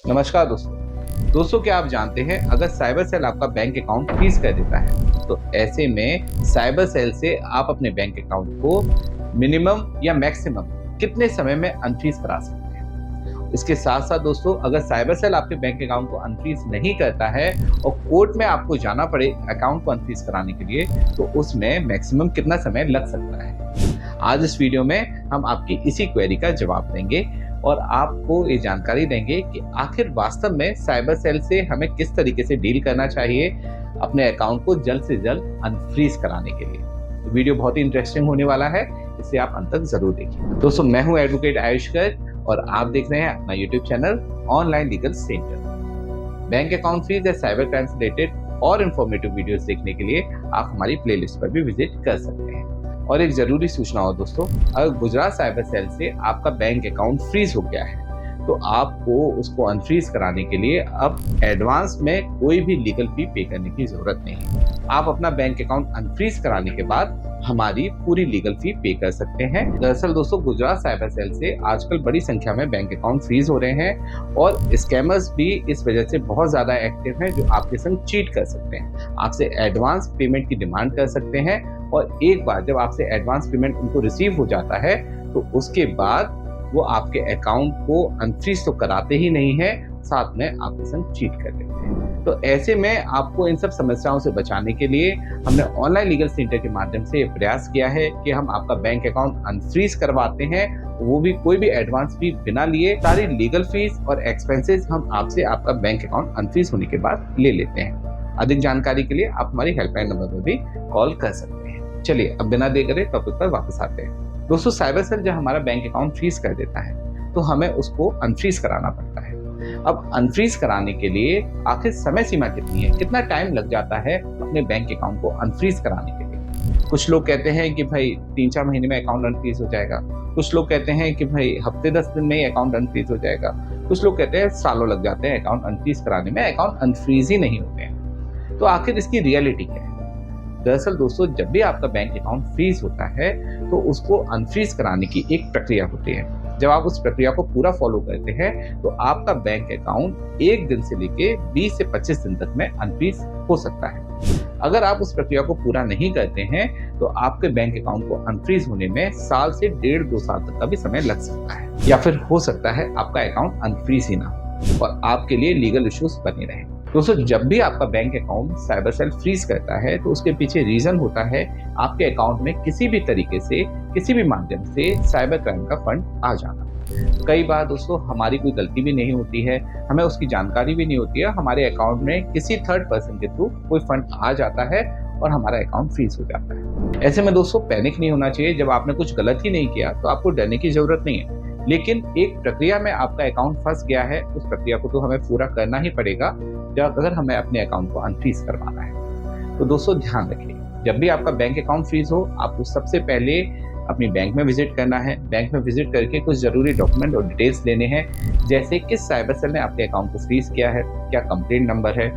नमस्कार दोस्तों क्या आप जानते हैं अगर साइबर सेल आपका बैंक अकाउंट फ्रीज कर देता है तो ऐसे में साइबर सेल से आप अपने बैंक अकाउंट को मिनिमम या मैक्सिमम कितने समय में अनफ्रीज करा सकते हैं। इसके साथ साथ दोस्तों अगर साइबर सेल आपके बैंक अकाउंट को अनफ्रीज नहीं करता है और कोर्ट में आपको जाना पड़े अकाउंट को अनफ्रीज कराने के लिए तो उसमें मैक्सिमम कितना समय लग सकता है। आज इस वीडियो में हम आपकी इसी क्वेरी का जवाब देंगे और आपको ये जानकारी देंगे कि आखिर वास्तव में साइबर सेल से हमें किस तरीके से डील करना चाहिए अपने अकाउंट को जल्द से जल्द अनफ्रीज कराने के लिए। तो वीडियो बहुत ही इंटरेस्टिंग होने वाला है, इसे आप अंत तक जरूर देखिए। दोस्तों मैं हूं एडवोकेट आयुष गर्ग और आप देख रहे हैं अपना YouTube channel online legal centre. Bank account freeze या साइबर क्राइम से रिलेटेड और इन्फॉर्मेटिव वीडियोस देखने के लिए आप हमारी प्लेलिस्ट पर भी विजिट कर सकते हैं। और एक जरूरी सूचना हो दोस्तों, अगर गुजरात साइबर सेल से आपका बैंक अकाउंट फ्रीज हो गया है तो आपको उसको अनफ्रीज कराने के लिए अब एडवांस में कोई भी लीगल फी पे करने की जरूरत नहीं है। आप अपना बैंक अकाउंट अनफ्रीज कराने के बाद हमारी पूरी लीगल फी पे कर सकते हैं। दरअसल दोस्तों गुजरात साइबर सेल से आजकल बड़ी संख्या में बैंक अकाउंट फ्रीज हो रहे हैं और स्कैमर्स भी इस वजह से बहुत ज्यादा एक्टिव हैं जो आपके संग चीट कर सकते हैं, आपसे एडवांस पेमेंट की डिमांड कर सकते हैं और एक बार जब आपसे एडवांस पेमेंट उनको रिसीव हो जाता है तो उसके बाद वो आपके अकाउंट को अनफ्रीज तो कराते ही नहीं है, साथ में आपके संग चीट कर देते हैं। तो ऐसे में आपको इन सब समस्याओं से बचाने के लिए हमने ऑनलाइन लीगल सेंटर के माध्यम से ये प्रयास किया है कि हम आपका बैंक अकाउंट अनफ्रीज करवाते हैं, वो भी कोई भी एडवांस फी बिना लिए। सारी लीगल फीस और एक्सपेंसेस हम आपसे आपका बैंक अकाउंट अनफ्रीज होने के बाद ले लेते हैं। अधिक जानकारी के लिए आप हमारी हेल्पलाइन नंबर पर भी कॉल कर सकते हैं। चलिए अब बिना देर करे टॉपिक पर वापस आते हैं। दोस्तों साइबर सेल जब हमारा बैंक अकाउंट फ्रीज कर देता है तो हमें उसको अनफ्रीज कराना पड़ता है। अब अनफ्रीज कराने के लिए आखिर समय सीमा कितनी है, कितना टाइम लग जाता है अपने बैंक अकाउंट को अनफ्रीज कराने के लिए। कुछ लोग कहते हैं कि भाई 3-4 महीने में अकाउंट अनफ्रीज हो जाएगा, कुछ लोग कहते हैं कि भाई हफ्ते 10 दिन में ही अकाउंट अनफ्रीज हो जाएगा, कुछ लोग कहते हैं सालों लग जाते हैं अकाउंट अनफ्रीज कराने में, अकाउंट अनफ्रीज ही नहीं होते हैं। तो आखिर इसकी रियलिटी क्या है। दरअसल दोस्तों जब भी आपका बैंक अकाउंट फ्रीज होता है तो उसको अनफ्रीज कराने की एक प्रक्रिया होती है। जब आप उस प्रक्रिया को पूरा फॉलो करते हैं तो आपका बैंक अकाउंट 1 दिन से लेके 20 से 25 दिन तक में अनफ्रीज हो सकता है। अगर आप उस प्रक्रिया को पूरा नहीं करते हैं तो आपके बैंक अकाउंट को अनफ्रीज होने में साल से 1.5-2 साल तक का भी समय लग सकता है, या फिर हो सकता है आपका अकाउंट अनफ्रीज ही ना हो और आपके लिए लीगल इश्यूज बने रहें। दोस्तों जब भी आपका bank account cyber cell freeze करता है तो उसके पीछे रीजन होता है आपके अकाउंट में किसी भी तरीके से किसी भी माध्यम से साइबर क्राइम का फंड आ जाना। कई बार दोस्तों हमारी कोई गलती भी नहीं होती है, हमें उसकी जानकारी भी नहीं होती है, हमारे अकाउंट में किसी थर्ड पर्सन के थ्रू कोई फंड आ जाता है और हमारा अकाउंट फ्रीज हो जाता है। ऐसे में दोस्तों पैनिक नहीं होना चाहिए। जब आपने कुछ गलत ही नहीं किया तो आपको डरने की जरूरत नहीं है, लेकिन एक प्रक्रिया में आपका अकाउंट फंस गया है, उस प्रक्रिया को तो हमें पूरा करना ही पड़ेगा अगर हमें अपने अकाउंट को अनफ्रीज करवाना है। तो दोस्तों ध्यान रखिए, जब भी आपका बैंक अकाउंट फ्रीज हो आपको सबसे पहले अपनी बैंक में विजिट करना है। बैंक में विजिट करके कुछ जरूरी डॉक्यूमेंट और डिटेल्स लेने हैं, जैसे किस साइबर सेल ने आपके अकाउंट को फ्रीज किया है, क्या कंप्लेंट नंबर है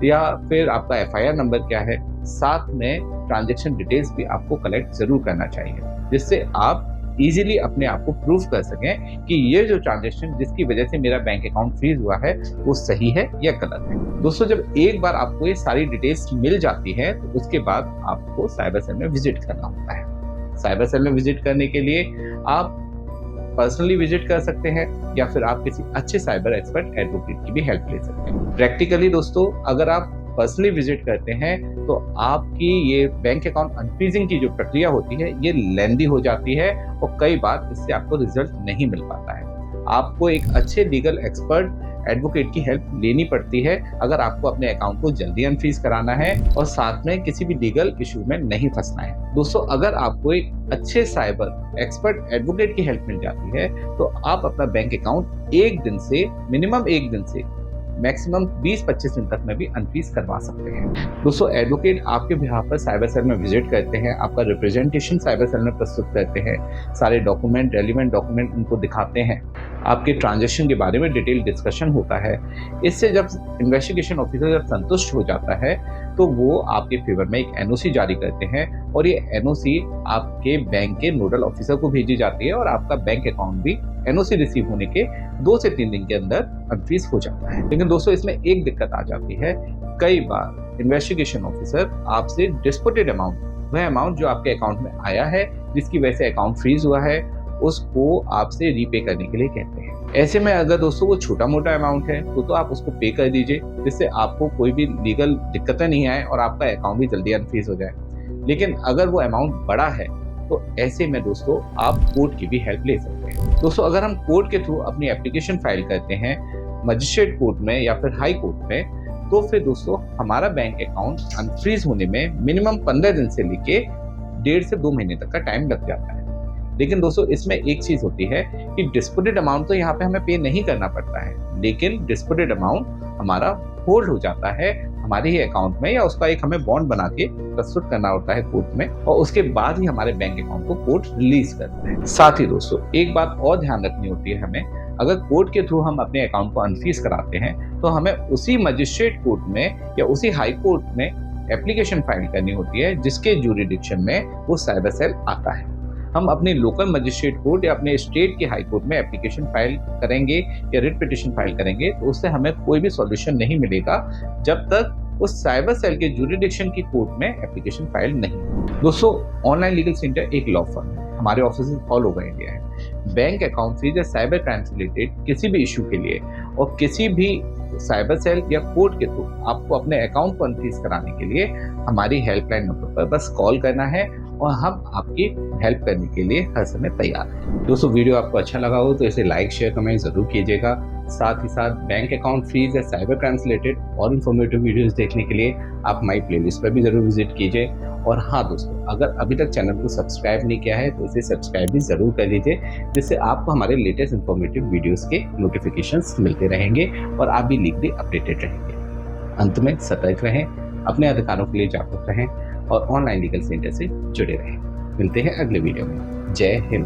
या फिर आपका FIR नंबर क्या है। साथ में ट्रांजेक्शन डिटेल्स भी आपको कलेक्ट जरूर करना चाहिए, जिससे आप इजीली अपने आप को प्रूव कर सकें कि ये जो ट्रांजेक्शन जिसकी वजह से मेरा बैंक अकाउंट फ्रीज हुआ है वो सही है या गलत है। दोस्तों जब एक बार आपको ये सारी डिटेल्स मिल जाती है तो उसके बाद आपको साइबर सेल में विजिट करना होता है। साइबर सेल में विजिट करने के लिए आप पर्सनली विजिट कर सकते हैं या फिर आप किसी अच्छे साइबर एक्सपर्ट एडवोकेट की भी हेल्प ले सकते हैं। प्रैक्टिकली दोस्तों अगर आप पर्सनली विजिट करते हैं तो आपकी ये बैंक अकाउंट अनफ्रीजिंग की जो प्रक्रिया होती है ये लेंदी हो जाती है और कई बार इससे आपको रिजल्ट नहीं मिल पाता है। आपको एक अच्छे लीगल एक्सपर्ट एडवोकेट की हेल्प लेनी पड़ती है अगर आपको अपने अकाउंट को जल्दी अनफ्रीज कराना है और साथ में किसी भी लीगल इशू में नहीं फंसना है। दोस्तों अगर आपको एक अच्छे साइबर एक्सपर्ट एडवोकेट की हेल्प मिल जाती है तो आप अपना बैंक अकाउंट 1 दिन से मिनिमम 1 दिन से मैक्सिमम 20-25 दिन तक में भी अनफ्रीज करवा सकते हैं। दोस्तों एडवोकेट आपके बिहाफ पर साइबर सेल में विजिट करते हैं, आपका रिप्रेजेंटेशन साइबर सेल में प्रस्तुत करते हैं, सारे डॉक्यूमेंट रेलिवेंट डॉक्यूमेंट उनको दिखाते हैं आपके ट्रांजैक्शन के बारे में डिटेल डिस्कशन होता है। इससे जब इन्वेस्टिगेशन ऑफिसर जब संतुष्ट हो जाता है तो वो आपके फेवर में एक एनओसी जारी करते हैं और ये एनओसी आपके बैंक के नोडल ऑफिसर को भेजी जाती है और आपका बैंक अकाउंट भी एनओसी रिसीव होने के 2 से 3 दिन के अंदर अनफ्रीज हो जाता है। लेकिन दोस्तों इसमें एक दिक्कत आ जाती है, कई बार इन्वेस्टिगेशन ऑफिसर आपसे डिस्प्यूटेड अमाउंट, वह अमाउंट जो आपके अकाउंट में आया है जिसकी वजह से अकाउंट फ्रीज हुआ है, उसको आपसे रीपे करने के लिए कहते हैं। ऐसे में अगर दोस्तों वो छोटा मोटा अमाउंट है तो आप उसको पे कर दीजिए, जिससे आपको कोई भी लीगल दिक्कतें नहीं आए और आपका अकाउंट भी जल्दी अनफ्रीज हो जाए। लेकिन अगर वो अमाउंट बड़ा है तो ऐसे में दोस्तों आप कोर्ट की भी हेल्प ले सकते हैं। दोस्तों अगर हम कोर्ट के थ्रू अपनी एप्लीकेशन फाइल करते हैं मजिस्ट्रेट कोर्ट में या फिर हाई कोर्ट में, तो फिर दोस्तों हमारा बैंक अकाउंट अनफ्रीज होने में मिनिमम 15 दिन से लेके 1.5 से 2 महीने तक का टाइम लग जाता है। लेकिन दोस्तों इसमें एक चीज होती है कि डिस्प्यूटेड अमाउंट तो यहाँ पे हमें पे नहीं करना पड़ता है, लेकिन डिस्प्यूटेड अमाउंट हमारा होल्ड हो जाता है हमारे ही अकाउंट में, या उसका एक हमें बॉन्ड बना के प्रस्तुत करना होता है कोर्ट में, और उसके बाद ही हमारे बैंक अकाउंट को कोर्ट रिलीज करता है। साथ ही दोस्तों एक बात और ध्यान रखनी होती है हमें, अगर कोर्ट के थ्रू हम अपने अकाउंट को अनफ्रीज कराते हैं तो हमें उसी मजिस्ट्रेट कोर्ट में या उसी हाई कोर्ट में एप्लीकेशन फाइल करनी होती है जिसके ज्यूरिडिक्शन में वो साइबर सेल आता है। हम अपने लोकल मजिस्ट्रेट कोर्ट या अपने स्टेट के हाई कोर्ट में एप्लीकेशन फाइल करेंगे या रिट पिटिशन फाइल करेंगे तो उससे हमें कोई भी सॉल्यूशन नहीं मिलेगा जब तक उस साइबर सेल के ज्यूरिडिक्शन की कोर्ट में एप्लीकेशन फाइल नहीं। दोस्तों ऑनलाइन लीगल सेंटर एक लॉ फर्म है, हमारे ऑफिस ऑल ओवर इंडिया है। बैंक अकाउंट फ्रीज या साइबर क्राइम से रिलेटेड किसी भी इशू के लिए और किसी भी साइबर सेल या कोर्ट के थ्रू आपको अपने अकाउंट को अनफ्रीज कराने के लिए हमारी हेल्पलाइन नंबर पर बस कॉल करना है और हम आपकी हेल्प करने के लिए हर समय तैयार हैं। दोस्तों वीडियो आपको अच्छा लगा हो तो इसे लाइक शेयर कमेंट जरूर कीजिएगा। साथ ही साथ बैंक अकाउंट फ्रीज या साइबर क्राइम से रिलेटेड और इन्फॉर्मेटिव वीडियोस देखने के लिए आप हमारी प्लेलिस्ट पर भी जरूर विजिट कीजिए। और हाँ दोस्तों, अगर अभी तक चैनल को सब्सक्राइब नहीं किया है तो इसे सब्सक्राइब भी जरूर कर लीजिए, जिससे आपको हमारे लेटेस्ट इन्फॉर्मेटिव वीडियोस के नोटिफिकेशंस मिलते रहेंगे और आप भी लीगली अपडेटेड रहेंगे। अंत में सतर्क रहें, अपने अधिकारों के लिए जागरूक रहें और ऑनलाइन लीगल सेंटर से जुड़े रहें। मिलते हैं अगले वीडियो में। जय हिंद।